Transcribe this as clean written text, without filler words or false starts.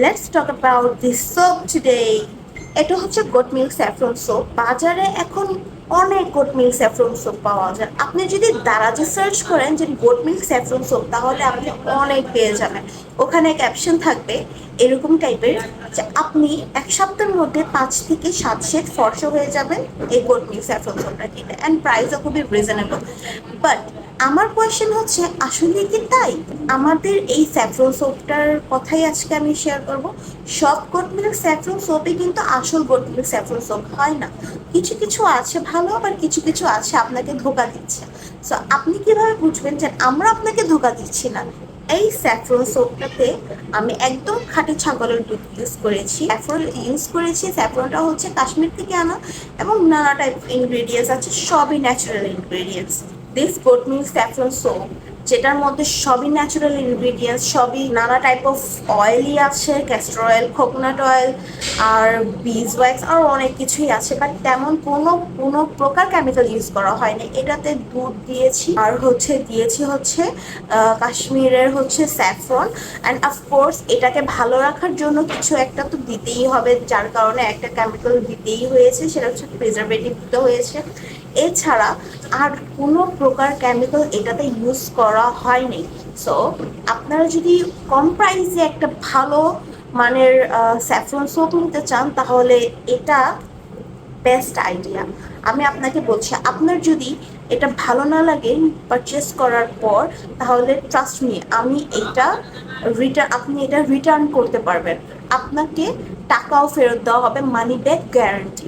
Let's talk about this soap today. এটা হচ্ছে goat milk saffron soap. বাজারে এখন অনেক গোট মিল্ক স্যাফরন সোপ পাওয়া যায়। আপনি যদি দারাজে সার্চ করেন যে গোট মিল্ক স্যাফরন সোপ, তাহলে আপনি অনেক পেয়ে যাবেন। ওখানে ক্যাপশন থাকবে এরকম টাইপের যে আপনি এক সপ্তাহের মধ্যে 5 থেকে 7 শেড ফর্সা হয়ে যাবেন এই গোট মিল্ক স্যাফরন সোপটা কিনে, অ্যান্ড প্রাইসও খুবই রিজনেবল। বাট আমার কোয়েশ্চেন হচ্ছে, আসলে কি তাই? আমাদের এই স্যাফরন সোপটার কথাই আজকে আমি শেয়ার করব। সব গোট মিল্ক স্যাফরন সোপই কিন্তু আসল গোট মিল্ক স্যাফরন সোপ হয় না। কিছু কিছু আছে ভালো, আবার কিছু কিছু আছে আপনাকে ধোকা দিচ্ছে। সো আপনি কিভাবে বুঝবেন যে আমরা আপনাকে ধোকা দিচ্ছি না? এই স্যাফরন সোপটাতে আমি একদম খাঁটি ছাগলের দুধ ইউজ করেছি, স্যাফরন ইউজ করেছি। স্যাফরনটা হচ্ছে কাশ্মীর থেকে আনা, এবং নানা টাইপ ইনগ্রেডিয়েন্টস আছে, সবই natural ingredients. This goat milk saffron soap, যেটার মধ্যে সবই ন্যাচারাল ইনগ্রিডিয়েন্টস, সবই নানা টাইপ অফ অয়েলই আছে, ক্যাস্টর অয়েল, কোকোনাট অয়েল, আর বিজ ওয়াক্স, আর অনেক কিছুই আছে। বাট তেমন কোনো প্রকার কেমিক্যাল ইউজ করা হয়নি। এটাতে দুধ দিয়েছি, আর দিয়েছি কাশ্মীরের স্যাফরন। অ্যান্ড অফকোর্স এটাকে ভালো রাখার জন্য কিছু একটা তো দিতেই হবে, যার কারণে একটা কেমিক্যাল দিতেই হয়েছে, সেটা হচ্ছে প্রিজারভেটিভ দিতে হয়েছে। এছাড়া আর কোনো প্রকার কেমিক্যাল এটাতে ইউজ করা হয়নি। সো আপনারা যদি কম প্রাইসে একটা ভালো মানের স্যাফরন সোপ নিতে চান, তাহলে এটা বেস্ট আইডিয়া। আমি আপনাকে বলছি, আপনার যদি এটা ভালো না লাগে পারচেস করার পর, তাহলে ট্রাস্ট মি, আপনি এটা রিটার্ন করতে পারবেন। আপনাকে টাকাও ফেরত দেওয়া হবে, মানি ব্যাক গ্যারান্টি।